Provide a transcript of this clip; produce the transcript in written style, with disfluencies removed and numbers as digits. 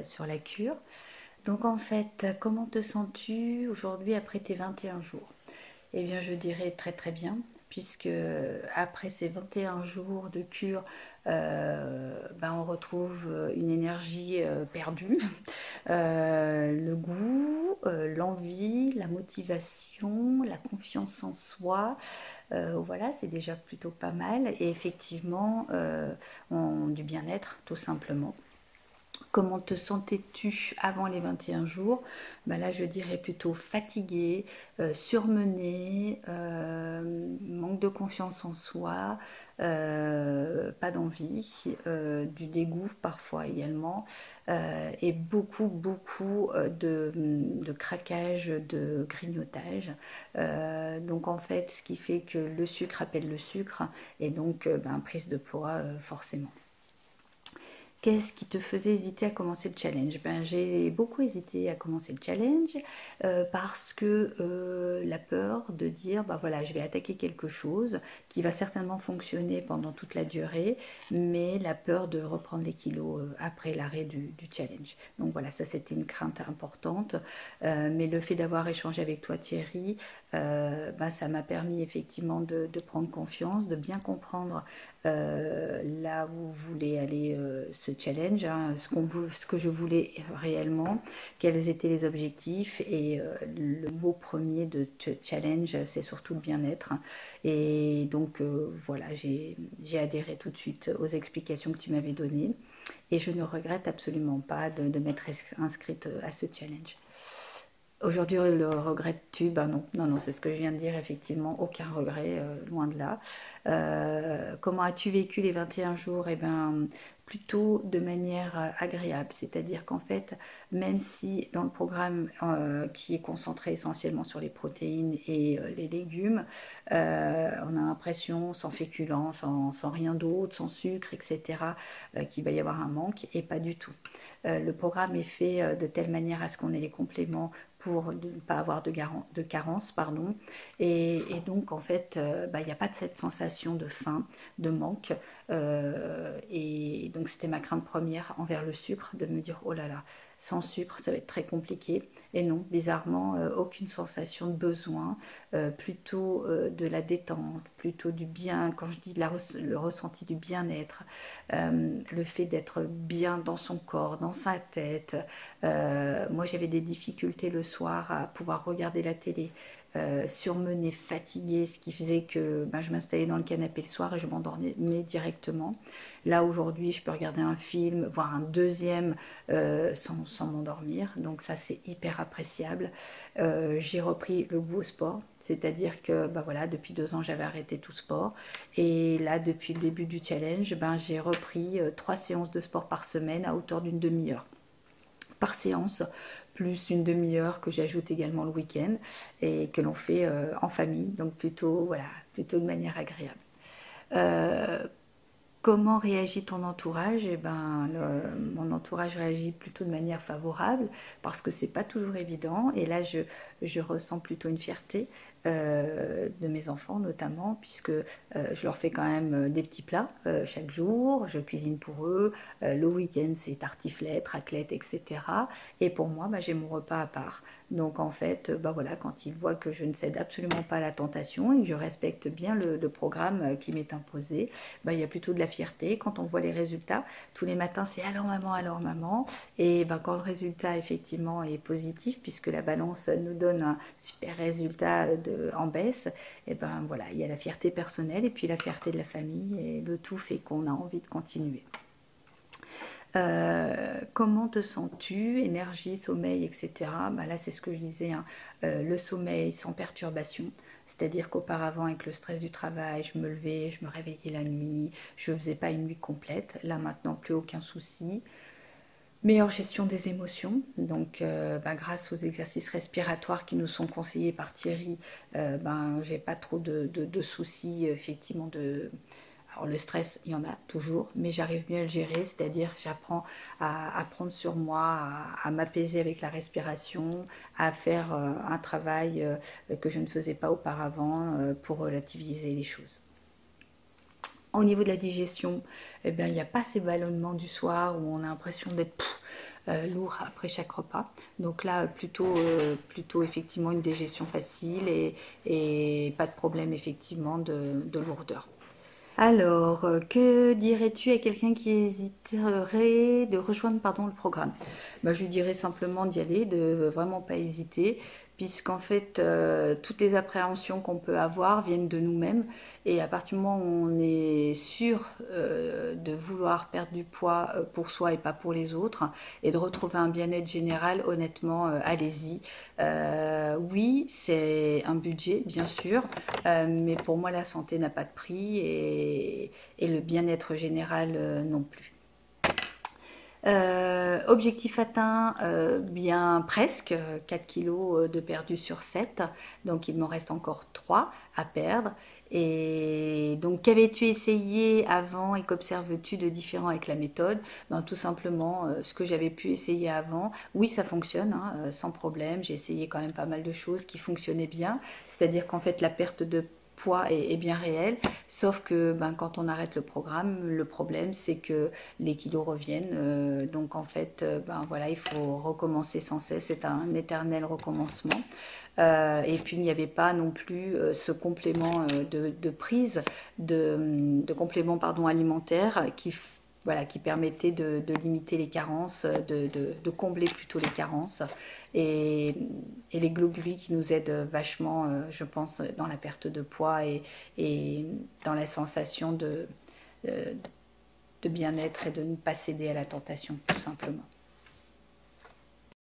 sur la cure. Donc en fait, comment te sens-tu aujourd'hui après tes 21 jours? Eh bien, je dirais très très bien, puisque après ces 21 jours de cure, on retrouve une énergie perdue, le goût, l'envie, la motivation, la confiance en soi. Voilà, c'est déjà plutôt pas mal. Et effectivement, du bien-être, tout simplement. Comment te sentais-tu avant les 21 jours? Là, je dirais plutôt fatiguée, surmenée, manque de confiance en soi, pas d'envie, du dégoût parfois également, et beaucoup, beaucoup de craquage, de grignotage. Donc en fait, ce qui fait que le sucre appelle le sucre, et donc prise de poids forcément. Qu'est-ce qui te faisait hésiter à commencer le challenge? J'ai beaucoup hésité à commencer le challenge parce que la peur de dire, voilà, je vais attaquer quelque chose qui va certainement fonctionner pendant toute la durée, mais la peur de reprendre les kilos après l'arrêt du challenge. Donc voilà, ça c'était une crainte importante. Mais le fait d'avoir échangé avec toi, Thierry, ça m'a permis effectivement de prendre confiance, de bien comprendre là où voulait aller ce challenge, hein, ce que je voulais réellement, quels étaient les objectifs. Et le mot premier de challenge, c'est surtout le bien-être. Et donc voilà, j'ai adhéré tout de suite aux explications que tu m'avais données. Et je ne regrette absolument pas de m'être inscrite à ce challenge. Aujourd'hui, le regrettes-tu? Non, non, non, c'est ce que je viens de dire, effectivement, aucun regret, loin de là. Comment as-tu vécu les 21 jours? Plutôt de manière agréable, c'est-à-dire qu'en fait, même si dans le programme qui est concentré essentiellement sur les protéines et les légumes, on a l'impression, sans féculents, sans rien d'autre, sans sucre, etc., qu'il va y avoir un manque, et pas du tout. Le programme est fait de telle manière à ce qu'on ait les compléments pour ne pas avoir de carence, pardon. Et donc en fait, il n'y a pas de cette sensation de faim, de manque. Et donc c'était ma crainte première envers le sucre, de me dire, oh là là, sans sucre ça va être très compliqué. Et non, bizarrement, aucune sensation de besoin, plutôt de la détente, plutôt du bien. Quand je dis le ressenti du bien-être, le fait d'être bien dans son corps, dans sa tête. Moi j'avais des difficultés le soir à pouvoir regarder la télé, surmenée, fatiguée, ce qui faisait que je m'installais dans le canapé le soir et je m'endormais directement. Là aujourd'hui, je peux regarder un film, voire un deuxième, sans m'endormir. Donc ça, c'est hyper appréciable. J'ai repris le goût au sport, c'est-à-dire que voilà, depuis 2 ans, j'avais arrêté tout sport. Et là, depuis le début du challenge, j'ai repris 3 séances de sport par semaine à hauteur d'une demi-heure par séance, plus une demi-heure que j'ajoute également le week-end et que l'on fait en famille, donc plutôt, voilà, plutôt de manière agréable. Euh, Comment réagit ton entourage? Mon entourage réagit plutôt de manière favorable parce que c'est pas toujours évident. Et là, je ressens plutôt une fierté de mes enfants notamment, puisque je leur fais quand même des petits plats chaque jour. Je cuisine pour eux. Le week-end, c'est tartiflette, raclette, etc. Et pour moi, j'ai mon repas à part. Donc en fait, voilà, quand ils voient que je ne cède absolument pas à la tentation et que je respecte bien le programme qui m'est imposé, il y a plutôt de la fierté quand on voit les résultats. Tous les matins, c'est alors maman, alors maman. Et quand le résultat effectivement est positif, puisque la balance nous donne un super résultat en baisse, et voilà, il y a la fierté personnelle et puis la fierté de la famille, et le tout fait qu'on a envie de continuer. Comment te sens-tu? Énergie, sommeil, etc. Là, c'est ce que je disais, hein. Le sommeil sans perturbation, c'est-à-dire qu'auparavant, avec le stress du travail, je me levais, je me réveillais la nuit, je ne faisais pas une nuit complète. Là, maintenant, plus aucun souci. Meilleure gestion des émotions, donc grâce aux exercices respiratoires qui nous sont conseillés par Thierry, j'ai pas trop de soucis, effectivement. Alors le stress, il y en a toujours, mais j'arrive mieux à le gérer, c'est-à-dire que j'apprends à prendre sur moi, à m'apaiser avec la respiration, à faire un travail que je ne faisais pas auparavant pour relativiser les choses. Au niveau de la digestion, il n'y a pas ces ballonnements du soir où on a l'impression d'être lourd après chaque repas. Donc là, plutôt effectivement une digestion facile et pas de problème effectivement de lourdeur. Alors, que dirais-tu à quelqu'un qui hésiterait de rejoindre pardon, le programme? Je lui dirais simplement d'y aller, de vraiment pas hésiter, puisqu'en fait, toutes les appréhensions qu'on peut avoir viennent de nous-mêmes. Et à partir du moment où on est sûr de vouloir perdre du poids pour soi et pas pour les autres, et de retrouver un bien-être général, honnêtement, allez-y. Oui, c'est un budget, bien sûr, mais pour moi, la santé n'a pas de prix et le bien-être général non plus. Objectif atteint, bien presque, 4 kilos de perdu sur 7, donc il m'en reste encore 3 à perdre. Et donc, qu'avais-tu essayé avant et qu'observes-tu de différent avec la méthode? Tout simplement, ce que j'avais pu essayer avant, oui, ça fonctionne, hein, sans problème. J'ai essayé quand même pas mal de choses qui fonctionnaient bien, c'est-à-dire qu'en fait, la perte de poids est bien réel, sauf que quand on arrête le programme, le problème c'est que les kilos reviennent, donc en fait voilà, il faut recommencer sans cesse, c'est un éternel recommencement. Et puis il n'y avait pas non plus ce complément de prise, de complément pardon, alimentaire voilà, qui permettait de limiter les carences, de combler plutôt les carences et les globules qui nous aident vachement, je pense, dans la perte de poids et dans la sensation de bien-être et de ne pas céder à la tentation, tout simplement.